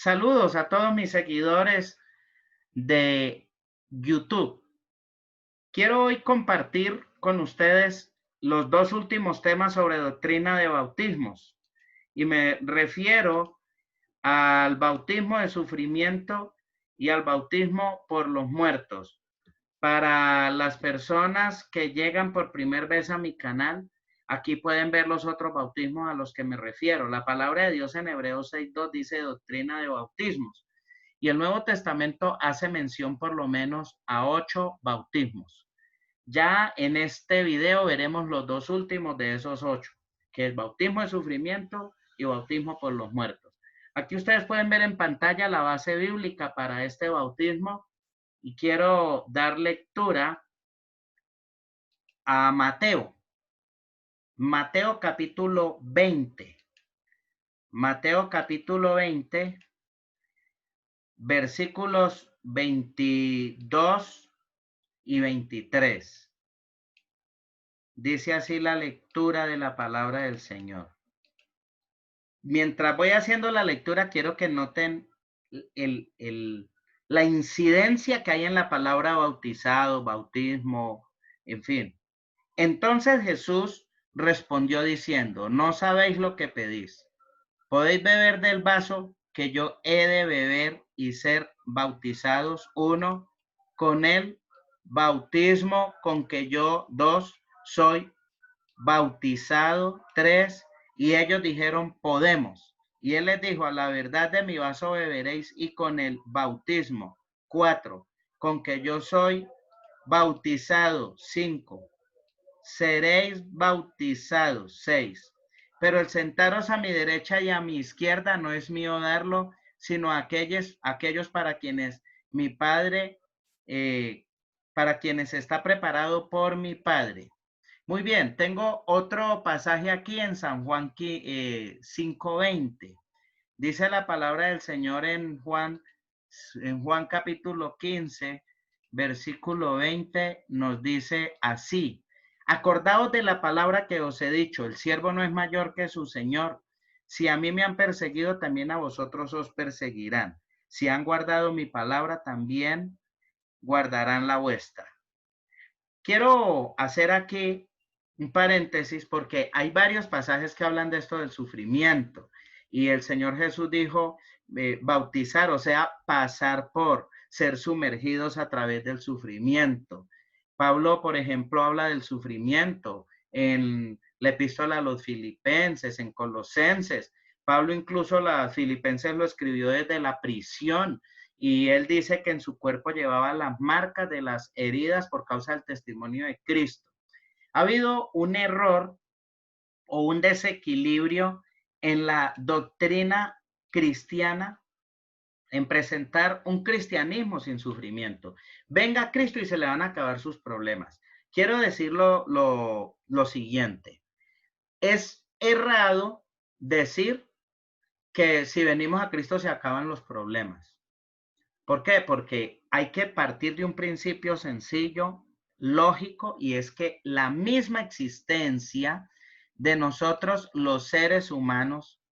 Saludos a todos mis seguidores de YouTube. Quiero hoy compartir con ustedes los dos últimos temas sobre doctrina de bautismos y me refiero al bautismo de sufrimiento y al bautismo por los muertos. Para las personas que llegan por primera vez a mi canal, aquí pueden ver los otros bautismos a los que me refiero. La palabra de Dios en Hebreos 6:2 dice doctrina de bautismos. Y el Nuevo Testamento hace mención por lo menos a 8 bautismos. Ya en este video veremos los dos últimos de esos 8, que es bautismo de sufrimiento y bautismo por los muertos. Aquí ustedes pueden ver en pantalla la base bíblica para este bautismo y quiero dar lectura a Mateo. Mateo capítulo 20. Mateo capítulo 20, versículos 22 y 23. Dice así la lectura de la palabra del Señor. Mientras voy haciendo la lectura, quiero que noten la incidencia que hay en la palabra bautizado, bautismo, en fin. Entonces Jesús respondió diciendo, no sabéis lo que pedís. ¿Podéis beber del vaso que yo he de beber y ser bautizados? 1, con el bautismo con que yo 2 soy bautizado. 3, y ellos dijeron, podemos. Y él les dijo, a la verdad de mi vaso beberéis y con el bautismo. 4, con que yo soy bautizado. 5, seréis bautizados. 6, pero el sentaros a mi derecha y a mi izquierda no es mío darlo, sino aquellos para quienes mi Padre, para quienes está preparado por mi Padre. Muy bien, tengo otro pasaje aquí en San Juan 5:20. Dice la palabra del Señor en Juan capítulo 15, versículo 20, nos dice así. Acordaos de la palabra que os he dicho, el siervo no es mayor que su Señor. Si a mí me han perseguido, también a vosotros os perseguirán. Si han guardado mi palabra, también guardarán la vuestra. Quiero hacer aquí un paréntesis porque hay varios pasajes que hablan de esto del sufrimiento y el Señor Jesús dijo bautizar, o sea, pasar por, ser sumergidos a través del sufrimiento. Pablo, por ejemplo, habla del sufrimiento en la epístola a los Filipenses, en Colosenses. Pablo incluso las Filipenses lo escribió desde la prisión y él dice que en su cuerpo llevaba las marcas de las heridas por causa del testimonio de Cristo. Ha habido un error o un desequilibrio en la doctrina cristiana en presentar un cristianismo sin sufrimiento. Venga Cristo y se le van a acabar sus problemas. Quiero decirlo lo siguiente. Es errado decir que si venimos a Cristo se acaban los problemas. ¿Por qué? Porque hay que partir de un principio sencillo, lógico, y es que la misma existencia de nosotros, los seres humanos,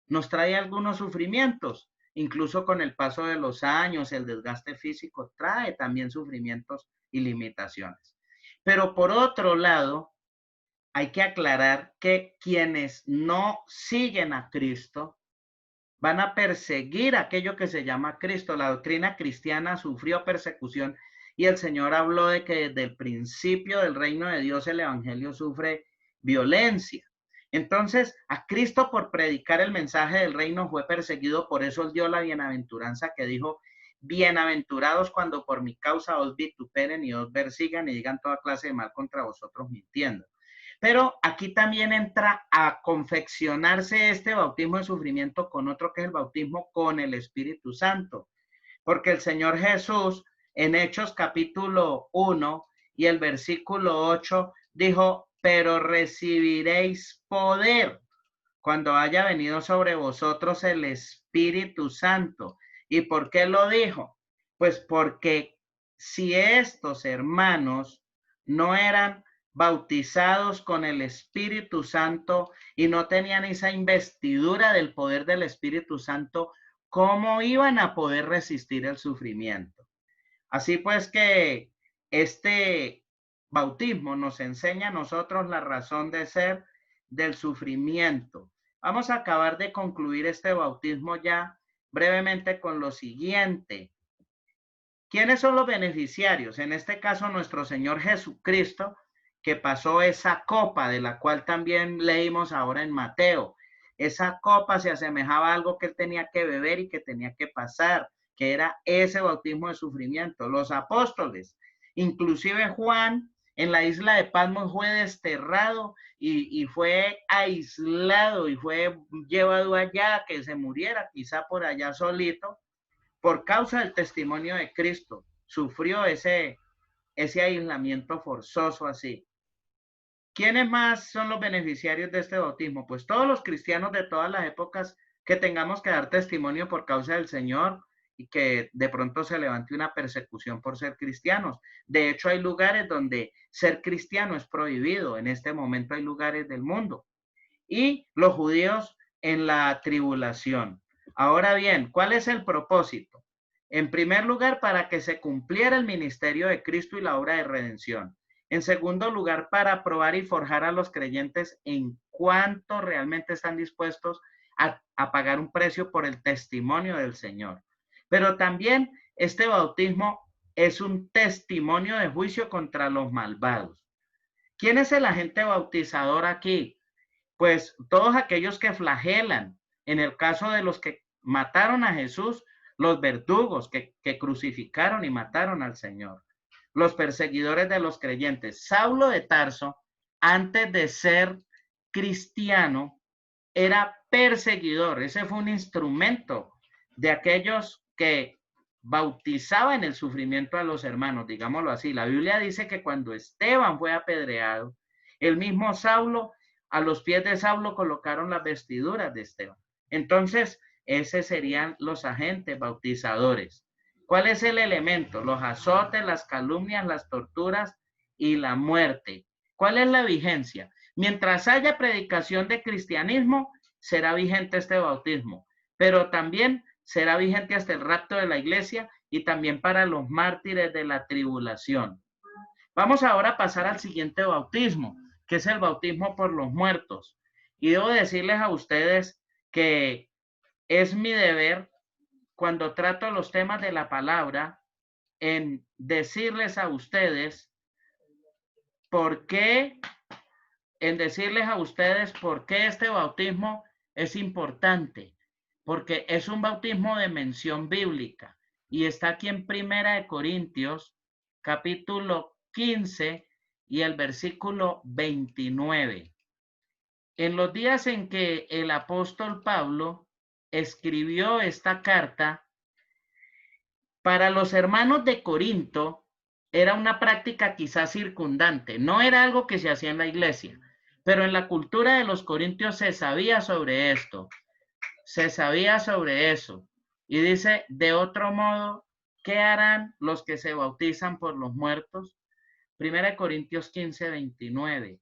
nos trae algunos sufrimientos. Incluso con el paso de los años, el desgaste físico trae también sufrimientos y limitaciones. Pero por otro lado, hay que aclarar que quienes no siguen a Cristo van a perseguir aquello que se llama Cristo. La doctrina cristiana sufrió persecución y el Señor habló de que desde el principio del reino de Dios el evangelio sufre violencia. Entonces, a Cristo por predicar el mensaje del reino fue perseguido, por eso él dio la bienaventuranza que dijo, bienaventurados cuando por mi causa os vituperen y os persigan y digan toda clase de mal contra vosotros mintiendo. Pero aquí también entra a confeccionarse este bautismo de sufrimiento con otro que es el bautismo con el Espíritu Santo. Porque el Señor Jesús en Hechos capítulo 1 y el versículo 8 dijo, pero recibiréis poder cuando haya venido sobre vosotros el Espíritu Santo. ¿Y por qué lo dijo? Pues porque si estos hermanos no eran bautizados con el Espíritu Santo y no tenían esa investidura del poder del Espíritu Santo, cómo iban a poder resistir el sufrimiento. Así pues que este bautismo nos enseña a nosotros la razón de ser del sufrimiento. Vamos a acabar de concluir este bautismo ya brevemente con lo siguiente. ¿Quiénes son los beneficiarios? En este caso, nuestro Señor Jesucristo, que pasó esa copa de la cual también leímos ahora en Mateo. Esa copa se asemejaba a algo que él tenía que beber y que tenía que pasar, que era ese bautismo de sufrimiento. Los apóstoles, inclusive Juan, en la isla de Patmos fue desterrado y fue aislado y fue llevado allá que se muriera, quizá por allá solito, por causa del testimonio de Cristo. Sufrió ese aislamiento forzoso así. ¿Quiénes más son los beneficiarios de este bautismo? Pues todos los cristianos de todas las épocas que tengamos que dar testimonio por causa del Señor y que de pronto se levante una persecución por ser cristianos. De hecho, hay lugares donde ser cristiano es prohibido. En este momento hay lugares del mundo. Y los judíos en la tribulación. Ahora bien, ¿cuál es el propósito? En primer lugar, para que se cumpliera el ministerio de Cristo y la obra de redención. En segundo lugar, para probar y forjar a los creyentes en cuánto realmente están dispuestos a pagar un precio por el testimonio del Señor. Pero también este bautismo es un testimonio de juicio contra los malvados. ¿Quién es el agente bautizador aquí? Pues todos aquellos que flagelan. En el caso de los que mataron a Jesús, los verdugos que crucificaron y mataron al Señor, los perseguidores de los creyentes. Saulo de Tarso, antes de ser cristiano, era perseguidor. Ese fue un instrumento de aquellos que bautizaban el sufrimiento a los hermanos, digámoslo así. La Biblia dice que cuando Esteban fue apedreado, el mismo Saulo, a los pies de Saulo colocaron las vestiduras de Esteban. Entonces, esos serían los agentes bautizadores. ¿Cuál es el elemento? Los azotes, las calumnias, las torturas y la muerte. ¿Cuál es la vigencia? Mientras haya predicación de cristianismo, será vigente este bautismo, pero también será vigente hasta el rapto de la iglesia y también para los mártires de la tribulación. Vamos ahora a pasar al siguiente bautismo, que es el bautismo por los muertos. Y debo decirles a ustedes que es mi deber, cuando trato los temas de la palabra, en decirles a ustedes por qué este bautismo es importante, porque es un bautismo de mención bíblica y está aquí en Primera de Corintios, capítulo 15 y el versículo 29. En los días en que el apóstol Pablo escribió esta carta, para los hermanos de Corinto era una práctica quizás circundante, no era algo que se hacía en la iglesia, pero en la cultura de los corintios se sabía sobre esto, se sabía sobre eso. Y dice, de otro modo, ¿qué harán los que se bautizan por los muertos? 1 Corintios 15, 29.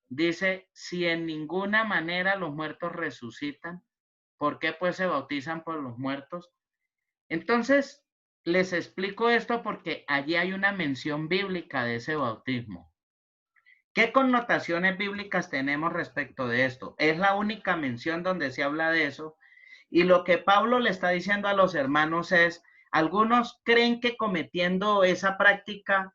Dice, si en ninguna manera los muertos resucitan, ¿por qué pues se bautizan por los muertos? Entonces, les explico esto porque allí hay una mención bíblica de ese bautismo. ¿Qué connotaciones bíblicas tenemos respecto de esto? Es la única mención donde se habla de eso. Y lo que Pablo le está diciendo a los hermanos es, algunos creen que cometiendo esa práctica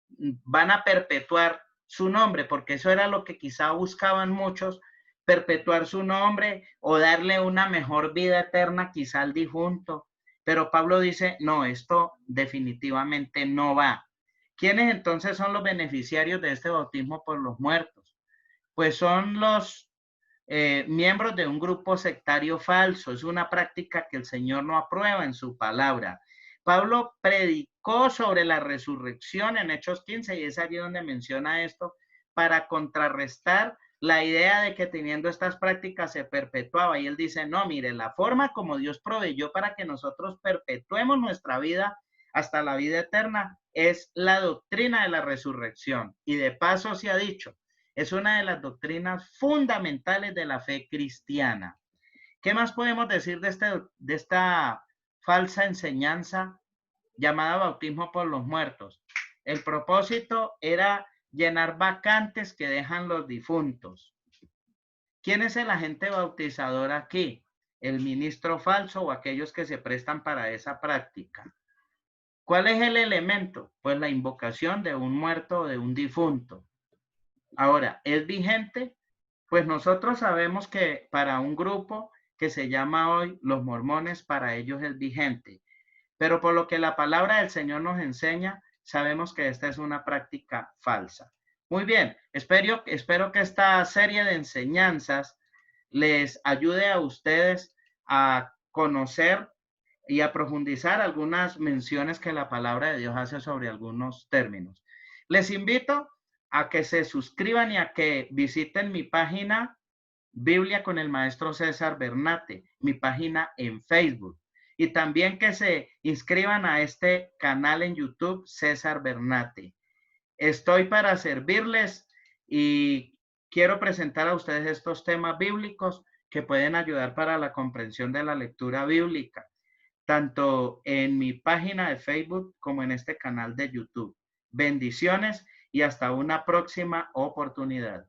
van a perpetuar su nombre, porque eso era lo que quizá buscaban muchos, perpetuar su nombre o darle una mejor vida eterna quizá al difunto. Pero Pablo dice, no, esto definitivamente no va. ¿Quiénes entonces son los beneficiarios de este bautismo por los muertos? Pues son los miembros de un grupo sectario falso. Es una práctica que el Señor no aprueba en su palabra. Pablo predicó sobre la resurrección en Hechos 15 y es allí donde menciona esto para contrarrestar la idea de que teniendo estas prácticas se perpetuaba. Y él dice, no, mire, la forma como Dios proveyó para que nosotros perpetuemos nuestra vida hasta la vida eterna es la doctrina de la resurrección. Y de paso se ha dicho, es una de las doctrinas fundamentales de la fe cristiana. ¿Qué más podemos decir de esta falsa enseñanza llamada bautismo por los muertos? El propósito era llenar vacantes que dejan los difuntos. ¿Quién es el agente bautizador aquí? ¿El ministro falso o aquellos que se prestan para esa práctica? ¿Cuál es el elemento? Pues la invocación de un muerto o de un difunto. Ahora, ¿es vigente? Pues nosotros sabemos que para un grupo que se llama hoy los mormones, para ellos es vigente. Pero por lo que la palabra del Señor nos enseña, sabemos que esta es una práctica falsa. Muy bien, espero que esta serie de enseñanzas les ayude a ustedes a conocer y a profundizar algunas menciones que la palabra de Dios hace sobre algunos términos. Les invito a que se suscriban y a que visiten mi página Biblia con el maestro César Bernate, mi página en Facebook. Y también que se inscriban a este canal en YouTube, César Bernate. Estoy para servirles y quiero presentar a ustedes estos temas bíblicos que pueden ayudar para la comprensión de la lectura bíblica, tanto en mi página de Facebook como en este canal de YouTube. Bendiciones y hasta una próxima oportunidad.